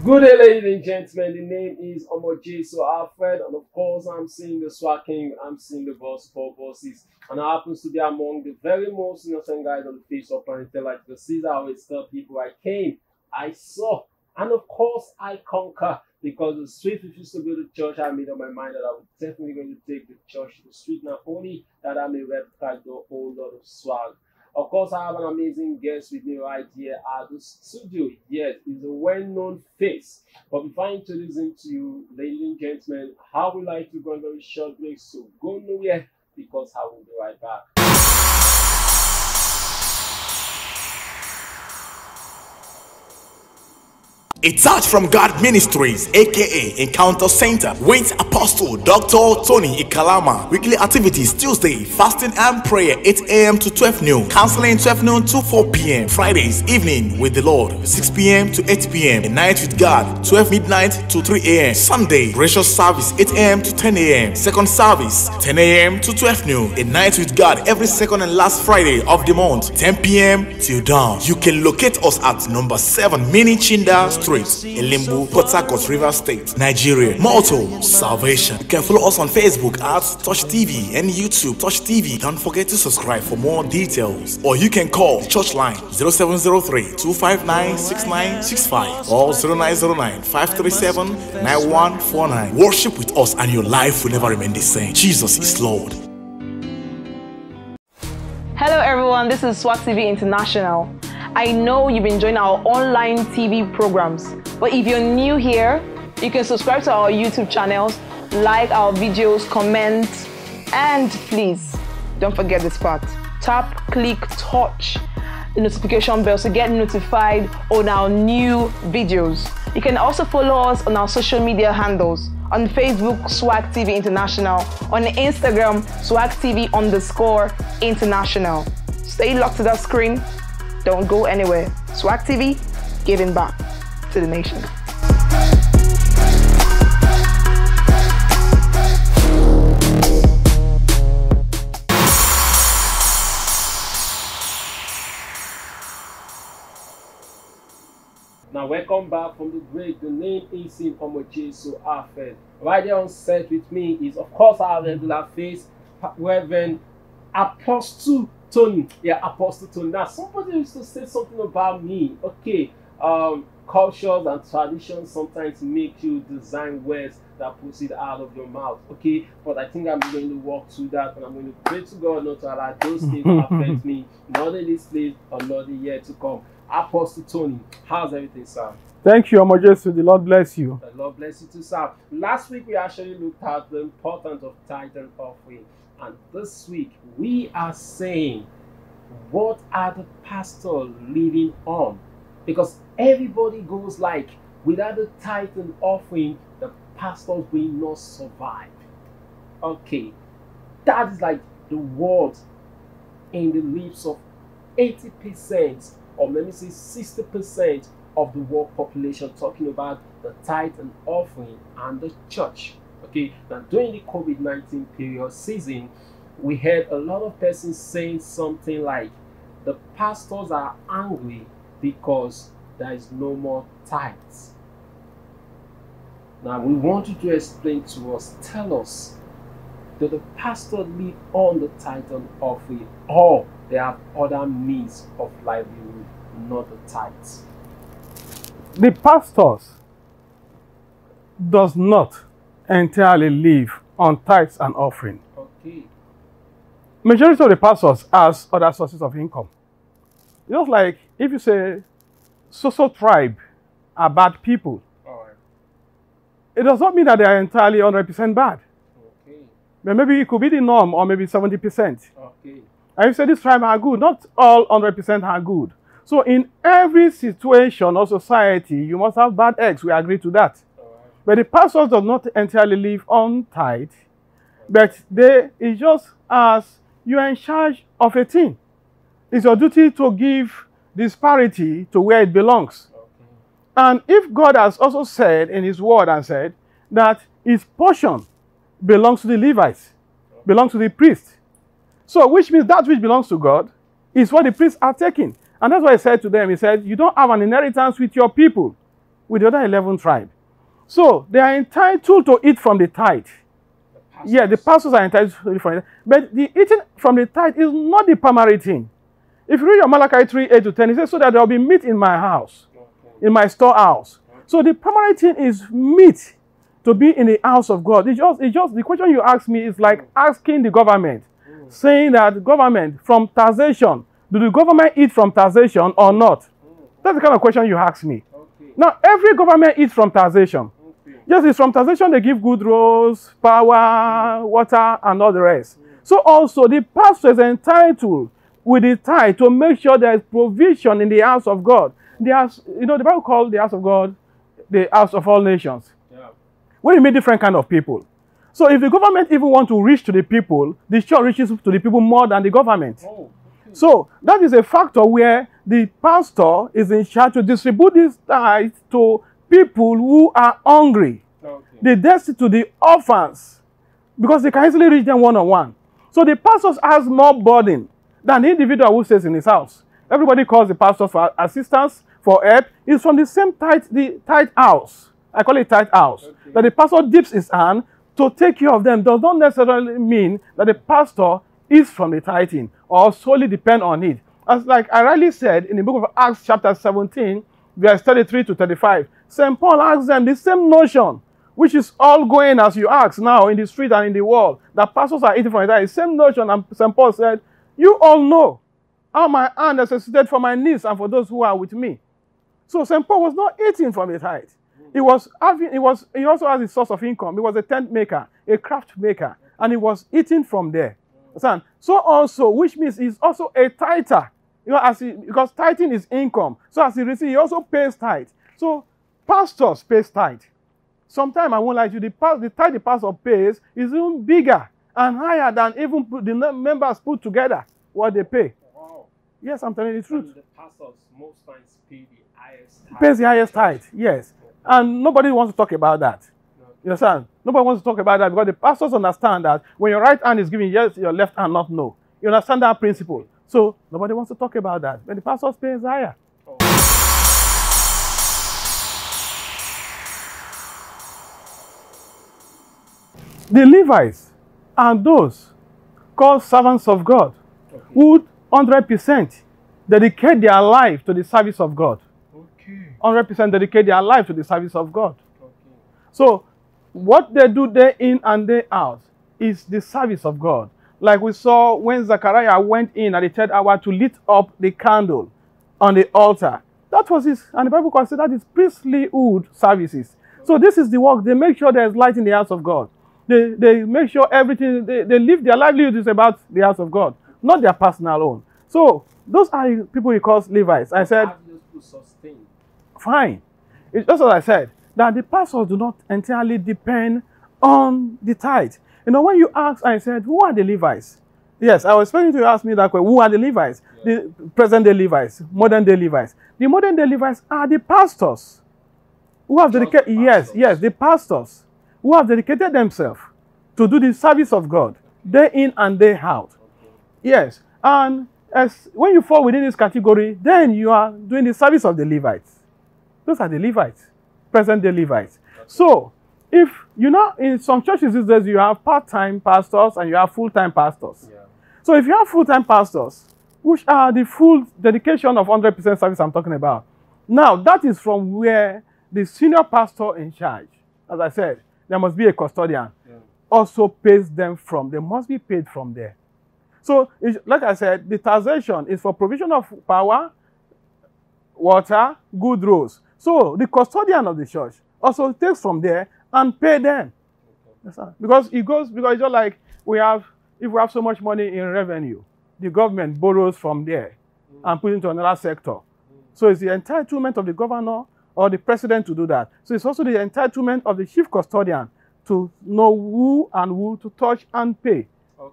Good day, ladies and gentlemen. The name is Omojesu Alfred, and of course, I'm seeing the Swag King. I'm seeing the boss of all bosses, and I happen to be among the very most innocent guys on the face of planet. Like the Caesar always tell people, I came, I saw, and of course, I conquer. Because the street refused to go to church, I made up my mind that I was definitely going to take the church to the street. Not only that, I may replicate a whole lot of swag. Of course, I have an amazing guest with me right here at the studio. Yes, he's a well-known face. But before I introduce him to you, ladies and gentlemen, I would like to go on a very short break. So go nowhere because I will be right back. A Touch from God Ministries, aka Encounter Center, with Apostle Dr. Tony Ikalama. Weekly activities Tuesday, fasting and prayer 8 a.m. to 12 noon. Counseling 12 noon to 4 p.m. Fridays, evening with the Lord 6 p.m. to 8 p.m. A night with God 12 midnight to 3 a.m. Sunday, gracious service 8 a.m. to 10 a.m. Second service 10 a.m. to 12 noon. A night with God every second and last Friday of the month 10 p.m. till dawn. You can locate us at number 7 Mini Chinda Street, Elimbu, Port Harcourt, River State, Nigeria. Motto, salvation. You can follow us on Facebook at Touch TV and YouTube Touch TV. Don't forget to subscribe for more details. Or you can call the church line 0703-259-6965 or 0909-537-9149. Worship with us and your life will never remain the same. Jesus is Lord. Hello everyone, this is Swag TV International. I know you've been enjoying our online TV programs, but if you're new here, you can subscribe to our YouTube channels, like our videos, comment, and please don't forget this part. Tap, click, touch the notification bell to get notified on our new videos. You can also follow us on our social media handles. On Facebook, Swag TV International. On Instagram, Swag TV_International. Stay locked to that screen. Don't go anywhere. Swag TV, giving back to the nation. Now, welcome back from the break. The name is Omojesu Alfred. Right there on set with me is, of course, our regular face, Reverend Apostle Tony. Yeah, Apostle Tony. Now, somebody used to say something about me. Okay, cultures and traditions sometimes make you design words that puts it out of your mouth. Okay, but I think I'm going to walk through that, and I'm going to pray to God not to allow those things to affect me, not in this place or not the year to come. Apostle Tony, how's everything, sir? Thank you, Omojesu. The Lord bless you. The Lord bless you too, sir. Last week we actually looked at the importance of tithe and offering. And this week, we are saying, what are the pastors living on? Because everybody goes like, without the tithe and offering, the pastors will not survive. Okay, that is like the word in the lips of 80%, or let me say 60% of the world population, talking about the tithe and offering and the church. Okay, now during the COVID-19 period season, we heard a lot of persons saying something like, the pastors are angry because there is no more tithes. Now we want you to explain to us, tell us, do the pastors live on the tithe and offering, or they have other means of livelihood, not the tithes? The pastors does not entirely live on tithes and offering. Okay. Majority of the pastors has other sources of income. Just like if you say so tribe are bad people, All right. it does not mean that they are entirely 100% bad. Okay. But maybe it could be the norm, or maybe 70%. Okay. And you say this tribe are good, not all 100% are good. So in every situation or society, you must have bad eggs. We agree to that. But the pastors does not entirely live on tithe, but it's just as you are in charge of a team. It's your duty to give disparity to where it belongs. Okay. And if God has also said in his word and said that his portion belongs to the Levites, belongs to the priest. So which means that which belongs to God is what the priests are taking. And that's why he said to them, he said, you don't have an inheritance with your people, with the other 11 tribes. So they are entitled to eat from the tithe. Yeah, the pastors are entitled to eat from it. But the eating from the tithe is not the primary thing. If you read your Malachi 3:8-10, it says, so that there will be meat in my house, in my storehouse. So the primary thing is meat to be in the house of God. It's just the question you ask me is like asking the government, saying that government from taxation, do the government eat from taxation or not? That's the kind of question you ask me. Now, every government eats from taxation. Yes, it's from taxation they give good roads, power, water, and all the rest. So also, the pastor is entitled with the tithe to make sure there is provision in the house of God. The house, you know, the Bible called the house of God the house of all nations. Yeah. When you meet different kind of people. So if the government even want to reach to the people, the church reaches to the people more than the government. Oh, okay. So that is a factor where the pastor is in charge to distribute this tithe to people who are hungry. Okay. The destitute, the orphans, because they can easily reach them one-on-one. So the pastor has more burden than the individual who stays in his house. Everybody calls the pastor for assistance, for help. It's from the same tithe, the tithe house. I call it tithe house. Okay. That the pastor dips his hand to take care of them does not necessarily mean that the pastor is from the tithing or solely depend on it. As like I rightly said in the book of Acts chapter 17, verse 33-35, St. Paul asks them the same notion, which is all going as you ask now in the street and in the world, that pastors are eating from it. The same notion, and St. Paul said, you all know how my hand is necessitated for my needs and for those who are with me. So St. Paul was not eating from the tithe. He also has a source of income. He was a tent maker, a craft maker, and he was eating from there. So also, which means he's also a tither. You know, because tithing is income. So as he receives, he also pays tithe. So pastors pay tithe. Sometimes I won't lie to you, the tithe the pastor pays is even bigger and higher than even the members put together what they pay. Wow. Yes, I'm telling you the truth. And the pastors most times pay the highest tithe. Pays the highest tithe, yes. And nobody wants to talk about that. No. You understand? Nobody wants to talk about that because the pastors understand that when your right hand is giving yes, your left hand not no. You understand that principle. So nobody wants to talk about that. But the pastors pay higher. Oh. The Levites are those called servants of God, okay, who 100% dedicate their life to the service of God. Okay. 100% dedicate their life to the service of God. Okay. So what they do day in and day out is the service of God. Like we saw when Zechariah went in at the 3rd hour to lit up the candle on the altar. That was his, and the Bible considers that is priestlyhood services. So this is the work. They make sure there's light in the house of God. They make sure everything, they live their livelihood is about the house of God, not their personal own. So those are people he calls Levites. I said, fine. It's just as I said, that the pastors do not entirely depend on the tithe. You know, when you ask, I said, who are the Levites? Yes, I was expecting you to ask me that question. Who are the Levites? Yeah. The present-day Levites, modern-day Levites. The modern-day Levites are the pastors who have dedicated, yes, the pastors who have dedicated themselves to do the service of God, day in and day out. Okay. Yes, and when you fall within this category, then you are doing the service of the Levites. Those are the Levites, present-day Levites. Okay. So, if you know, in some churches these days, you have part-time pastors and you have full-time pastors. Yeah. So if you have full-time pastors, which are the full dedication of 100% service I'm talking about, now that is from where the senior pastor in charge, as I said, there must be a custodian, also pays them from, they must be paid from there. So, like I said, the taxation is for provision of power, water, good roads. So, the custodian of the church also takes from there and pay them. Okay. Because it's just like if we have so much money in revenue, the government borrows from there and puts it into another sector. So, it's the entitlement of the governor or the president to do that. So it's also the entitlement of the chief custodian to know who to touch and pay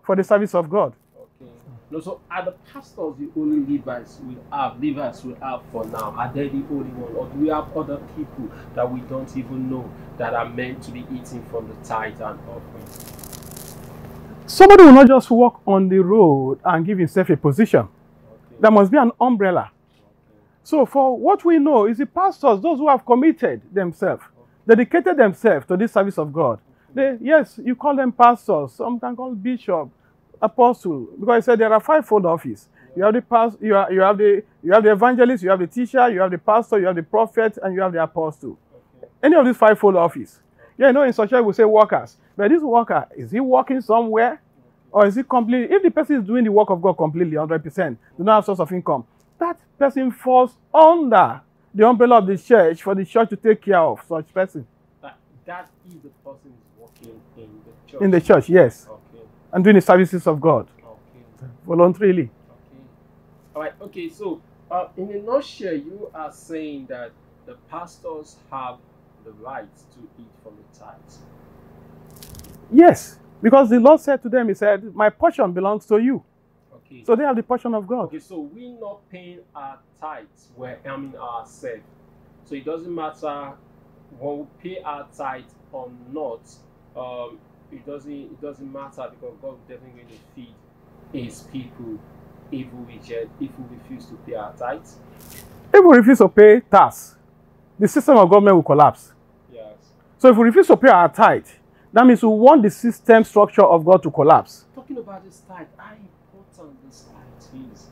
for the service of God. Okay. No, so are the pastors the only Levites we have for now? Are they the only one? Or do we have other people that we don't even know that are meant to be eating from the tithe and offering? Somebody will not just walk on the road and give himself a position. Okay. There must be an umbrella. Okay. So for what we know is the pastors, those who have committed themselves, dedicated themselves to this service of God. Yes, you call them pastors. Some can call bishop, apostle, because I said there are fivefold office. You have the pastor, you have the evangelist, you have the teacher, you have the pastor, you have the prophet, and you have the apostle. Any of these fivefold office. Yeah, you know, in social we say workers. But this worker, is he working somewhere? Or is he completely, if the person is doing the work of God completely, 100%, do not have source of income, that person falls under the umbrella of the church for the church to take care of such person. That is the person is working in the church. In the church, yes. Okay. And doing the services of God. Okay. Voluntarily. Okay. All right. Okay. So, in a nutshell, you are saying that the pastors have the right to eat from the tithes. Yes. Because the Lord said to them, he said, my portion belongs to you. Okay. So they have the portion of God. Okay, so we're not paying our tithes, we're harming ourselves. So it doesn't matter when we pay our tithes or not. It doesn't matter, because God is definitely going to feed his people if we refuse to pay our tithes. If we refuse to pay tax, the system of government will collapse. Yes. So if we refuse to pay our tithe, that means we want the system structure of God to collapse. Talking about this tithe, how important this tithe is.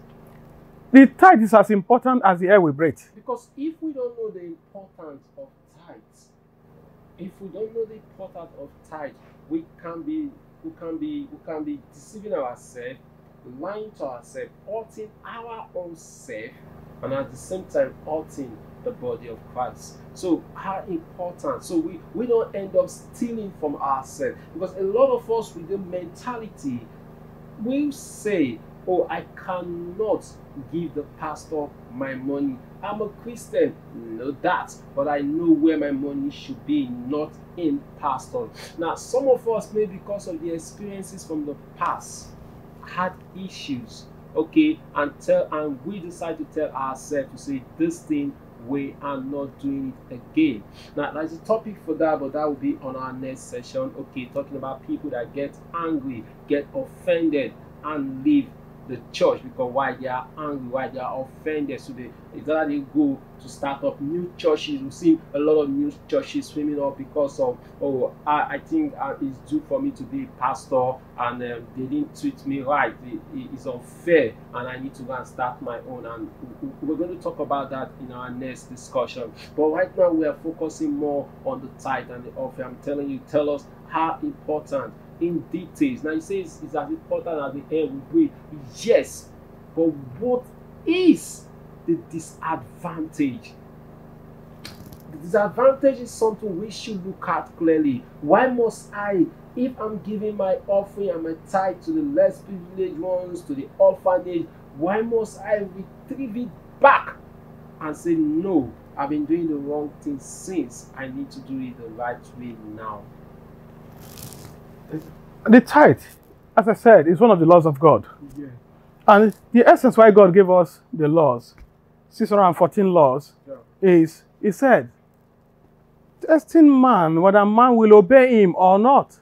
The tithe is as important as the air we breathe. Because if we don't know the importance of tithes, we can be deceiving ourselves, lying to ourselves, hurting our own self, and at the same time hurting the body of Christ. So how important? So we don't end up stealing from ourselves, because a lot of us with the mentality will say, oh, I cannot give the pastor my money. I'm a Christian, know that, but I know where my money should be, not in pastor. Now, some of us, maybe because of the experiences from the past, had issues, okay, and we decide to tell ourselves to say, this thing, we are not doing it again. Now, there's a topic for that, but that will be on our next session, okay, talking about people that get angry, get offended, and leave the church because why they are angry, why they are offended. So it's either they go to start up new churches. We've seen a lot of new churches swimming up because of, oh, I think it's due for me to be a pastor, and they didn't treat me right. It's unfair, and I need to go and start my own. And we're going to talk about that in our next discussion. But right now we are focusing more on the tithe and the offering. I'm telling you, tell us how important in details. Now, he says it's as important as the air we breathe. Yes, but what is the disadvantage? The disadvantage is something we should look at clearly. Why must I, if I'm giving my offering and my tithe to the less privileged ones, to the orphanage, why must I retrieve it back and say, no, I've been doing the wrong thing since, I need to do it the right way now? The tithe, as I said, is one of the laws of God. Yeah. And the essence why God gave us the laws, 614 laws, is, he said, testing man, whether man will obey him or not.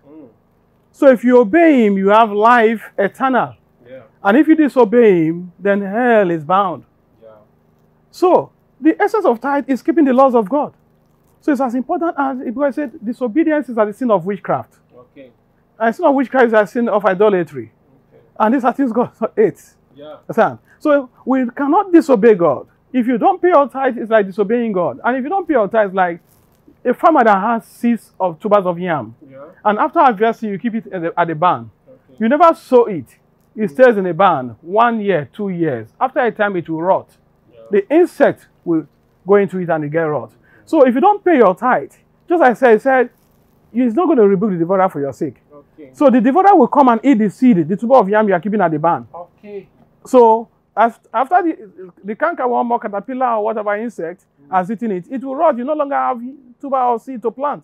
So if you obey him, you have life eternal. Yeah. And if you disobey him, then hell is bound. Yeah. So the essence of tithe is keeping the laws of God. So it's as important as, because I said, disobedience is as the sin of witchcraft. Okay. And sin of witchcraft is a sin of idolatry. Okay. And these are things God hates. Yeah. Understand? So we cannot disobey God. If you don't pay your tithe, it's like disobeying God. And if you don't pay your tithe, it's like a farmer that has seeds of tubers of yam. Yeah. And after harvesting, you keep it at the barn. Okay. You never sow it. It stays in the barn 1 year, 2 years. After a time, it will rot. Yeah. The insect will go into it and it get rot. So if you don't pay your tithe, just like I said, he's not going to rebuke the devourer for your sake. Okay. So the devourer will come and eat the seed, the tuber of yam you are keeping at the barn. Okay. So after the cankerworm or caterpillar or whatever insect has eaten it, it will rot. You no longer have tuber or seed to plant.